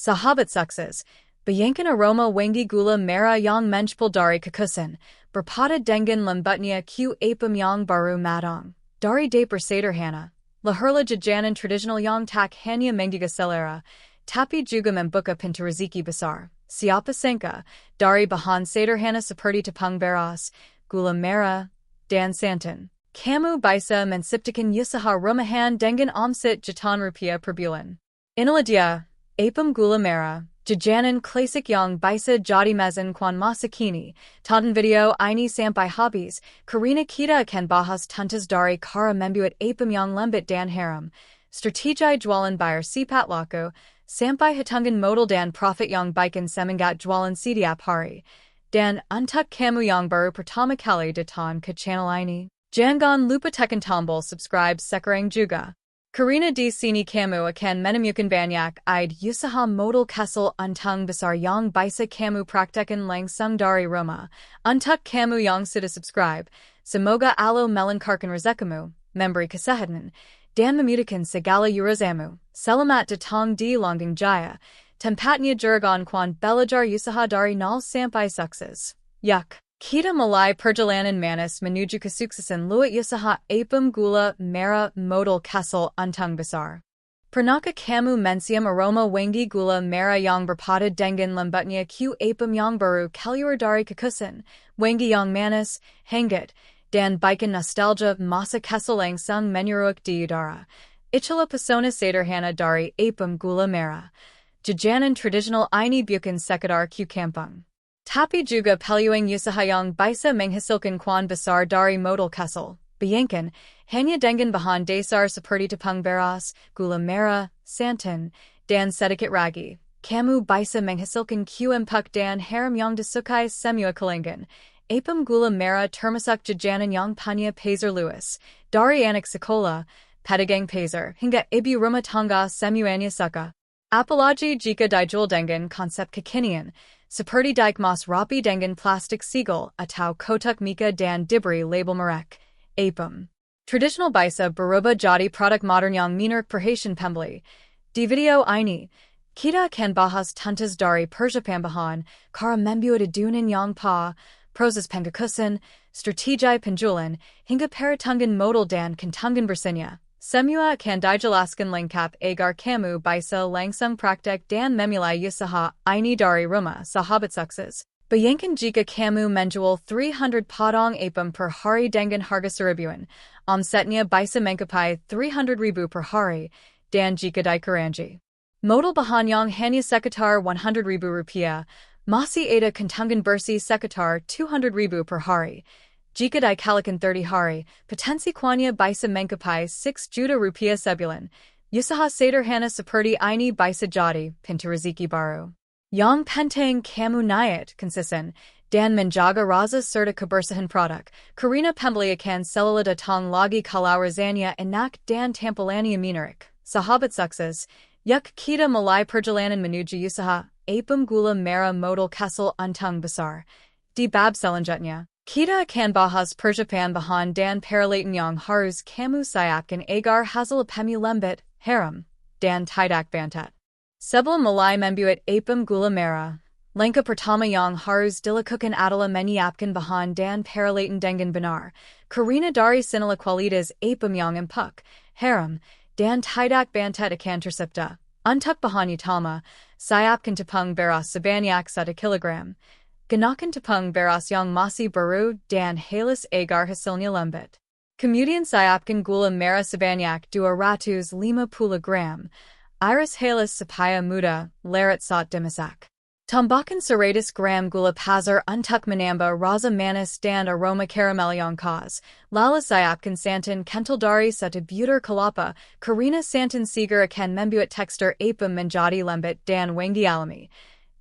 Sahabat success. Bayangkan aroma wangi gula merah yang menchpul dari kukusan, berpada dengan lembutnya ku apem yang baru matang. Dari dapur sederhana. Lahirlah jajanan tradisional yang tak hanya menggugah selera, tapi juga membuka pintu rezeki besar. Siapa sangka, dari bahan sederhana seperti tepung beras, gula merah, dan santan. Kamu bisa menciptakan usaha rumahan dengan omset jutaan rupiah per bulan. Inilah dia, Apem Gula Merah, jajanan klasik yang bisa jadi makan masa kini. Tonton video ini sampai habis, karena kita akan bahas tuntas dari cara membuat apem yang lembut dan harum, strategi jualan biar cepat laku, sampai hitungan modal dan profit yang bikin semangat jualan setiap hari. Dan untuk kamu yang baru pertama kali datang ke channel ini, jangan lupa tekan tombol subscribe sekarang juga. Karena di sini kamu akan menemukan banyak ide usaha modal kecil untung besar yang bisa kamu praktekkan langsung dari rumah. Untuk kamu yang sudah subscribe, semoga Allah melancarkan rezekimu, memberi kesehatan, dan memudahkan segala urusanmu. Selamat datang di Langgang Jaya, tempatnya juragan belajar usaha dari nol sampai sukses. Yuk! Kita mulai perjalanan manis menuju kesuksesan lewat usaha apem gula merah modal kecil untung besar. Pernahkah kamu mencium aroma wangi gula merah yang berpada dengan lembutnya ku apem yang baru keluar dari kukusan, wangi yang manis, hangat, dan bikin nostalgia masa kecil langsung menyeruak di udara. Itulah pesona sederhana dari apem gula merah. Jajanan tradisional ini bukan sekedar ku kampung. Tapi juga peluang usaha yang bisa menghasilkan kuan besar dari modal kecil. Bayangkan, hanya dengan bahan dasar seperti tepung beras, gula merah, santan, dan sedikit ragi. Kamu bisa menghasilkan ku empuk dan harum yang disukai semua kalangan. Apem gula merah termasuk jajanan yang punya pasar luas. Dari anak sekolah, pedagang pasar, hingga ibu rumah tangga semuanya suka. Apalagi jika dijual dengan konsep kekinian, seperti dikemas rapi dengan plastik segel atau kotak mika dan diberi label merek. Apem tradisional bisa berubah jadi produk modern yang menarik perhatian pembeli. Di video ini, kita akan bahas tuntas dari persiapan cara membuat adonan yang proses pengkukusan, strategi penjualan, hingga perhitungan modal dan kantungan bersihnya. Semua akan dijelaskan lengkap agar kamu bisa langsung praktek dan memulai usaha ini dari rumah. Sahabat sukses. Bayangkan jika kamu menjual 300 potong apem per hari dengan harga seribuan, omsetnya bisa mencapai 300.000 per hari, dan jika dikurangi modal bahan yang hanya sekitar 100.000 rupiah, masih ada kantungan bersih sekitar 200.000 per hari. Jika dikalikan 30 hari, potensi kuannya bisa mencapai 6 juta rupiah sebulan. Usaha sederhana seperti ini bisa jadi pintu rezeki baru. Yang penting kamu niat konsisten dan menjaga rasa serta kebersihan produk, karena pembeli akan selalu datang lagi kalau rasanya enak dan tampilannya menarik. Sahabat sukses, yuk kita mulai perjalanan menuju usaha apem gula merah modal kecil untung besar. Di bab selanjutnya, kita akan bahas persiapan bahan dan peralatan yang harus kamu siapkan agar hasil apemnya lembut, harum, dan tidak bantat. Sebelum mulai membuat apem gula merah, langkah pertama yang harus dilakukan adalah menyiapkan bahan dan peralatan dengan benar, karena dari sinilah kualitas apem yang empuk, harum, dan tidak bantat akan tercipta. Untuk bahan utama, siapkan tepung beras sebanyak 1 kilogram. Gunakan tepung beras yang masih baru dan halus agar hasilnya lembut. Kemudian siapkan gula merah sebanyak 250 gram. Iris halus supaya mudah larut saat dimasak. Tambahkan 100 gram gula pasir untuk menambah rasa manis dan aroma karamel yang khas. Lalu siapkan santan kental dari 1 butir kelapa, karena santan segar akan membuat tekstur apem menjadi lembut dan wangi alami.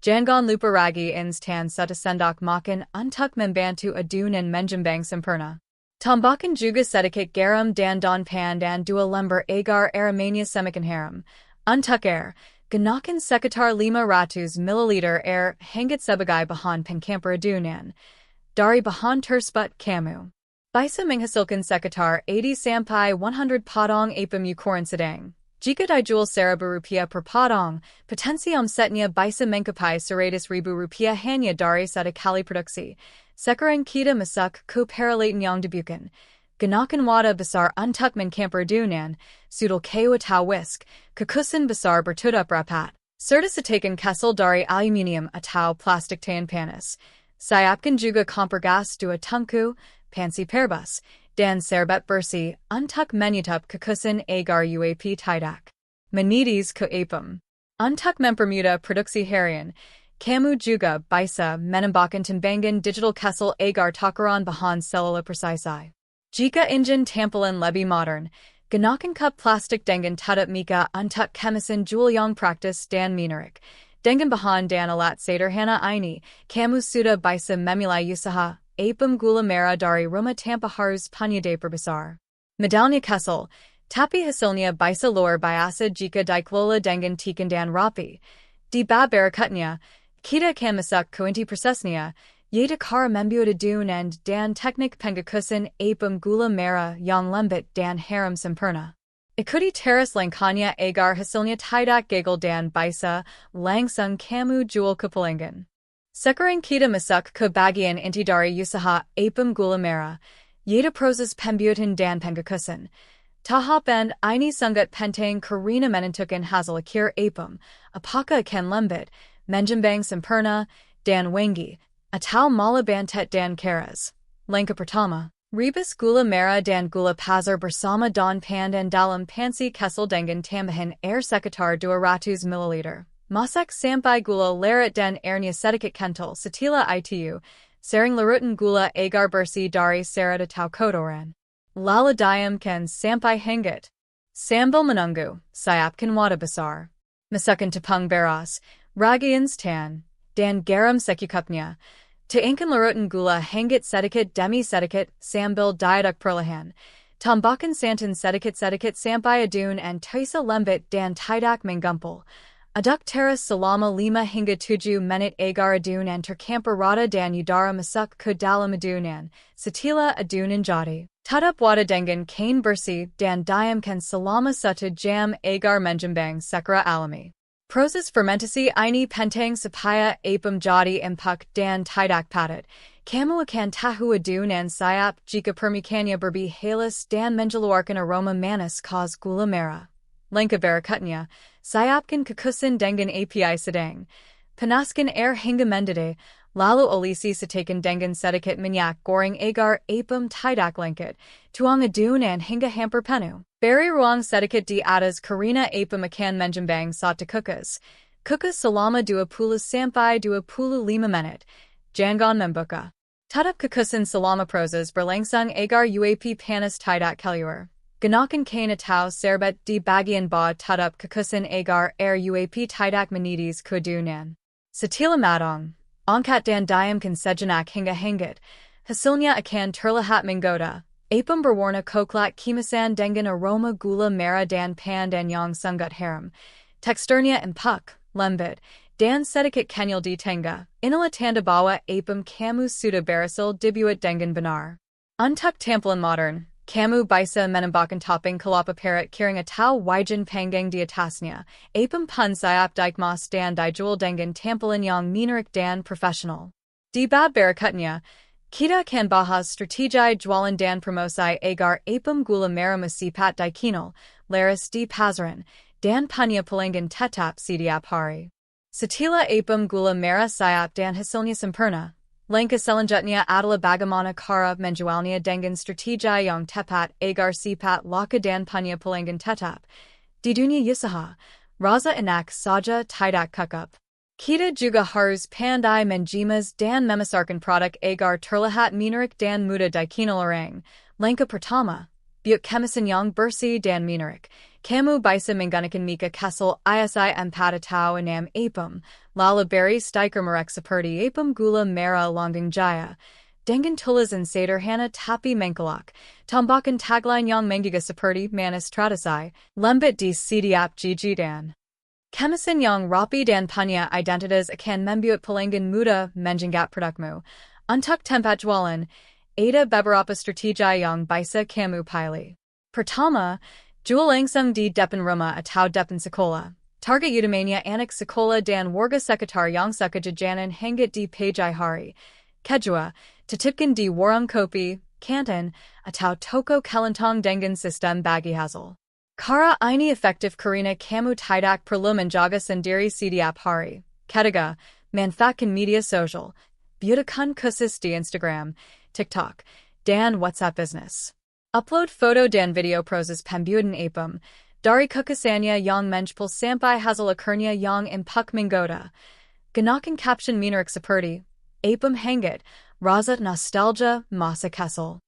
Jangan lupa ragi instan 1 sendok makan untuk membantu adonan menjembang sempurna. Tambahkan juga sedikit garam dan daun pandan 2 lembar agar aromanya semakin harum. Untuk air, gunakan sekitar 500 ml air hangat sebagai bahan pengcampur adonan. Dari bahan tersebut kamu bisa menghasilkan sekitar 80 sampai 100 potong apem ukuran sedang. Jika dijual Rp1.000 per potong, potensi omsetnya bisa mencapai Rp100.000 hanya dari satu kali produksi. Sekarang kita masuk ke peralatan yang dibutuhkan. Gunakan wadah besar untuk mencampur sudal kayu atau whisk, kukusan besar bertutup rapat. Serta setakan kecil dari aluminium atau plastik tahan panas. Siapkan juga kompor gas 2 tungku, panci perbus, dan serbet bersih untuk menutup kukusan agar uap tidak menidis ke apem. Untuk mempermudah produksi harian, kamu juga bisa menambahkan timbangan digital kecil agar takaran bahan selula presisi. Jika ingin tampilan lebih modern, gunakan cup plastik dengan tutup mika untuk kemasan jual yang praktis dan menarik. Dengan bahan dan alat sederhana ini, kamu sudah bisa memulai usaha Apem Gula Merah dari rumah tanpa harus punya dapur besar. Modalnya kecil, tapi hasilnya bisa luar biasa jika dikelola dengan tikan dan rapi. Di berikutnya, kita akan masuk ke inti prosesnya, yaitu cara membuat adonan dan teknik pengukusan Apem Gula Merah yang lembut dan harum sempurna. Ikuti terus langkahnya agar hasilnya tidak gagal dan bisa langsung kamu jual ke pelanggan. Sekarang kita masuk ke bagian inti dari usaha Apem Gula Merah, yaitu proses pembuatan dan pengukusan. Tahapan ini sangat penting karena menentukan hasil akhir apem, apakah akan lembut, menjembang sempurna, dan wangi, atau malah bantet dan keras. Langkah pertama, rebus gula merah dan gula pasir bersama daun pandan dalam panci kecil dengan tambahan air sekitar 200 ml. Masak sampai gula larut dan airnya sedikit kental setelah itu, sering larutan gula agar bersih dari serat atau kotoran. Lalu diamkan sampai hangat. Sambil menunggu, siapkan wadah besar. Masukkan tepung beras, ragi instan, dan garam secukupnya. Tuangkan larutan gula hangat sedikit demi sedikit sambil diaduk perlahan. Tambahkan santan sedikit-sedikit sampai adonan terasa lembut dan tidak menggumpal. Aduk terus selama 5 hingga 7 menit agar adonan tercampur rata dan udara masuk ke dalam adonan. Setelah adonan jadi, tutup wadah dengan kain bersih dan diamkan selama 1 jam agar menjembang secara alami. Proses fermentasi ini penting supaya apem jadi empuk dan tidak padat. Kamu akan tahu adonan siap jika permukaannya berbih halus dan mengeluarkan aroma manis khas gula merah. Langkah berikutnya, siapkan kukusan dengan api sedang. Panaskan air hingga mendidih, lalu olesi setakan dengan sedikit minyak goreng agar apem tidak lengket. Tuang adonan hingga hampir penuh. Beri ruang sedikit di atas karena apem akan menjembang saat dikukus. Kukus selama 20 sampai 25 menit. Jangan membuka. Tutup kukusan selama proses berlangsung agar uap panas tidak keluar. Gunakan kain atau serbet di bagian bawah tutup kukusan agar air uap tidak menidis ke adonan. Setelah matang, angkat dan diamkan sejenak hingga hangat. Hasilnya akan terlihat menggoda. Apem berwarna coklat kemasan dengan aroma gula merah dan pandan yang sangat harum. Teksturnya empuk, lembut, dan sedikit kenyal di tengah. Inilah tanda bahwa apem kamu sudah berhasil dibuat dengan benar. Untuk tampilan modern, kamu bisa menambahkan topping kelapa parut kering atau wajan panggang di atasnya. Apem pun siap dikemas dan dijual dengan tampilan yang menarik dan profesional. Di bab berikutnya, kita akan bahas strategi jualan dan promosi agar apem gula merah masipat dikenal, laris di pasaran, dan punya pelanggan tetap setiap hari. Setelah apem gula merah siap dan hasilnya sempurna, langkah selanjutnya adalah bagaimana cara menjualnya dengan strategi yang tepat agar sipat laku dan punya pelanggan tetap. Di dunia usaha, rasa enak saja tidak cukup. Kita juga harus pandai menjimas dan memasarkan produk agar terlihat menarik dan mudah dikenal orang. Langkah pertama, buat kemasan yang bersih dan menarik. Kamu bisa menggunakan mika kecil isi 4 atau 6 apem, lalu beri stiker merek seperti apem gula merah langgang jaya. Dengan tulisan sederhana tapi mengkelak, tambahkan tagline yang menggigah seperti manis tradisi, lembut di setiap jajan. Kemasan yang rapi dan punya identitas akan membuat pelanggan mudah menjenggat produkmu. Untuk tempat jualan, ada beberapa strategi yang bisa kamu pilih. Pertama, Jualan di depan rumah atau depan sekolah. Target utamanya anak sekolah dan warga sekitar yang suka jajanan hangat di pagi hari. Kedua, titipkan di warung kopi, kantin, atau toko kelentong dengan sistem bagi hasil. Cara ini efektif karena kamu tidak perlu menjaga sendiri setiap hari. Ketiga, manfaatkan media sosial. Butuhkan khusus di Instagram, TikTok, dan WhatsApp Business. Upload foto dan video proses pembuatan apem. Dari kukusannya yang menjpul sampai hasil akhirnya yang impak menggoda. Gunakan caption menarik seperti apem hangat, rasa nostalgia, masa kesal.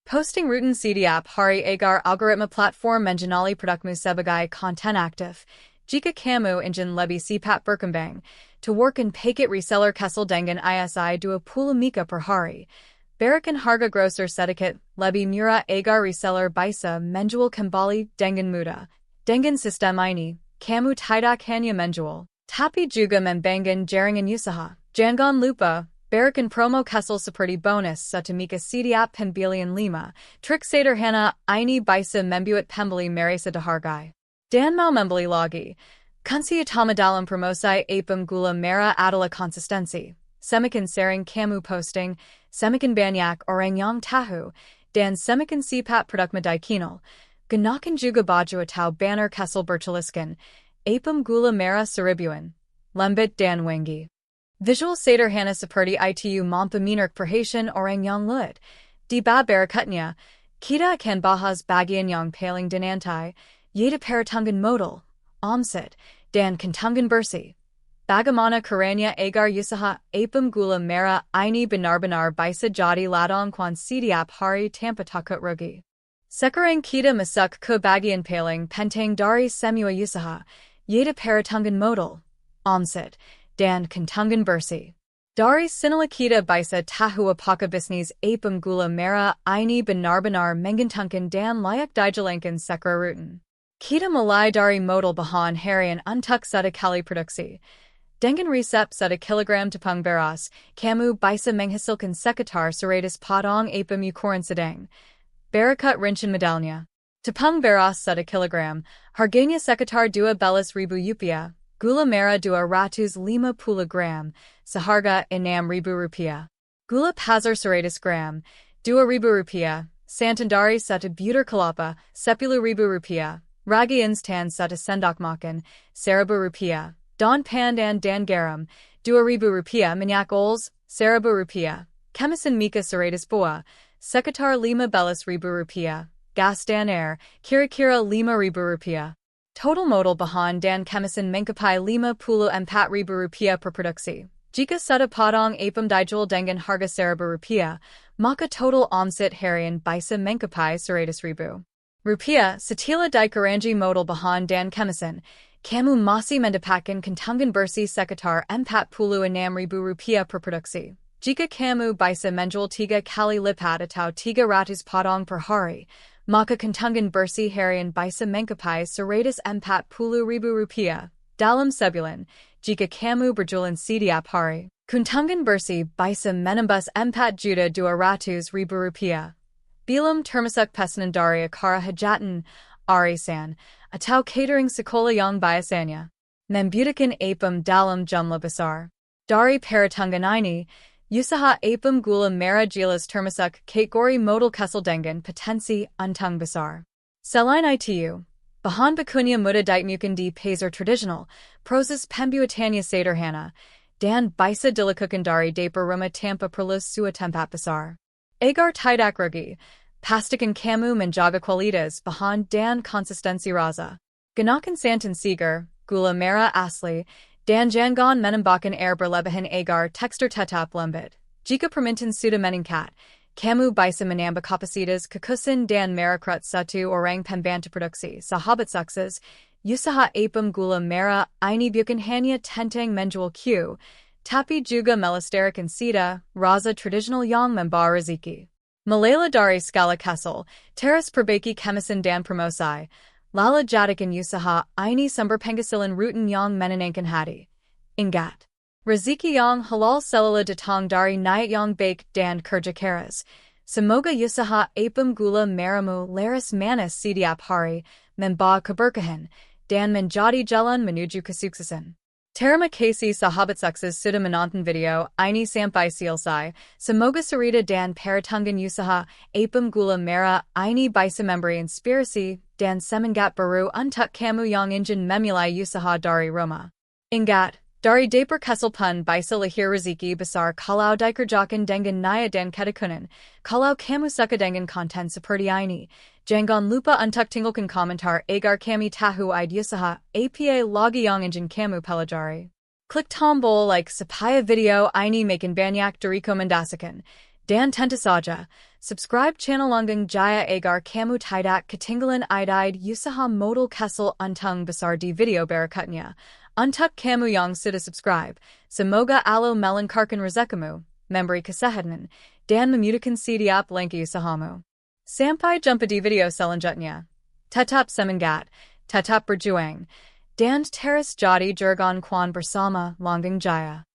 Posting rutin setiap hari agar algoritma platform mengenali produkmu sebagai konten aktif. Jika kamu ingin lebih cepat berkembang, tawarkan paket reseller kesal dengan ISI 20 mika per hari. Berikan harga grosser sedikit lebih murah agar reseller bisa menjual kembali dengan mudah. Dengan sistem ini, kamu tidak hanya menjual, tapi juga membangun jaringan usaha. Jangan lupa, berikan promo kesal seperti bonus setemika setiap pembelian 5. Trik sederhana ini bisa membuat pembeli merasa dihargai. Dan mau membeli lagi. Kunci utama dalam promosi apem gula merah adalah konsistensi. Semakin sering kamu posting, semakin banyak orang yang tahu, dan semakin cepat produkmu dikenal. Gunakan juga baju atau banner kesal bertuliskan apem gula merah seribuan, lembut dan wangi. Visual sederhana seperti itu mampu menarik perhatian orang yang lewat. Di bawah berikutnya, kita akan bahas bagian yang paling dinanti, yaitu perhitungan modal, omset, dan kantungan bersih. Bagaimana caranya agar usaha apem gula merah ini benar-benar bisa jadi ladang kwan setiap hari tanpa takut rugi. Sekarang kita masuk ke bagian paling penting dari semua usaha, yaitu perhitungan modal, omset, dan kantungan bersih. Dari sinilah kita bisa tahu apakah bisnis apem gula merah ini benar-benar menguntungkan dan layak dijalankan secara rutin. Kita mulai dari modal bahan harian untuk 1 kali produksi. Dengan resep 1 kilogram tepung beras, kamu bisa menghasilkan sekitar 100 potong apem ukuran sedang. Berikut rincian modalnya. Tepung beras 1 kilogram, harganya sekitar 12.000 rupiah. Gula merah 250 gram, seharga 6.000 rupiah. Gula pasir 100 gram, 2.000 rupiah. Santan dari 1 butir kelapa, 10.000 rupiah. Ragi instan 1 sendok makan, 1.000 rupiah. Daun pandan dan garam, 2.000 rupiah. Minyak oils, 1.000 rupiah. Kemasan mika 100 buah, sekitar 15.000 rupiah. Gas dan air, kira-kira 5.000 rupiah. Total modal bahan dan kemasan mencapai 54.000 rupiah per produksi. Jika 1 potong apem dijual dengan harga 1.000 rupiah, maka total omset harian bisa mencapai 100.000 rupiah. Setelah dikurangi modal bahan dan kemasan, kamu masih mendapatkan kantungan bersih sekitar 46.000 rupiah per produksi. Jika kamu bisa menjual 3 kali lipat atau 300 potong per hari, maka kantungan bersih harian bisa mencapai 140.000 rupiah dalam sebulan. Jika kamu berjualan setiap hari, kantungan bersih bisa menembus 4.200.000 rupiah. Belum termasuk pesanan dari acara hajatan, arisan, atau catering sekolah yang biasanya membutuhkan apem dalam jumlah besar. Dari perhitungan ini, usaha apem gula merah jelas termasuk kategori modal kesal dengan potensi untung besar. Selain itu, bahan bakunya mudah ditemukan di pasar tradisional, proses pembuatannya sederhana, dan bisa dilakukan dari dapur rumah tanpa perlu sewa tempat besar. Agar tidak rugi, pastikan kamu menjaga kualitas bahan dan konsistensi rasa. Gunakan santan segar, gula merah asli, dan jangan menambahkan air berlebihan agar tekstur tetap lembut. Jika permintaan sudah meningkat, kamu bisa menambah kapasitas kukusan dan merekrut satu orang pembantu produksi. Sahabat sukses, usaha apem gula merah ini bukan hanya tentang menjual kue, tapi juga melestarikan cita rasa tradisional yang membawa rezeki. Malala dari skala kesal, terus perbaiki kemasan dan promosi, lala jadikan usaha ini sumber penghasilan rutin yang menenangkan hati. Ingat, rezeki yang halal selalu datang dari niat yang baik dan kerja keras. Semoga usaha apem gula merahmu laris manis setiap hari, membawa keberkahan, dan menjadi jalan menuju kesuksesan. Terima kasih sahabat sukses sudah menonton video ini sampai selesai. Semoga cerita dan perhitungan usaha Apem Gula Merah ini bisa memberi inspirasi dan semangat baru untuk kamu yang ingin memulai usaha dari rumah. Ingat, dari dapur kecil pun bisa lahir rezeki besar kalau dikerjakan dengan niat dan ketekunan. Kalau kamu suka dengan konten seperti ini, jangan lupa untuk tinggalkan komentar agar kami tahu ide usaha apa lagi yang ingin kamu pelajari. Klik tombol like supaya video ini makin banyak direkomendasikan. Dan tentu saja, subscribe channel Untung Jaya agar kamu tidak ketinggalan ide usaha modal kecil untung besar di video berikutnya. Untuk kamu yang sudah subscribe, semoga Allah melancarkan rezekimu, memberi kesehatan, dan memudahkan setiap langkah usahamu. Sampai jumpa di video selanjutnya. Tetap semangat, tetap berjuang, dan terus jadi jargon bersama Untung Jaya.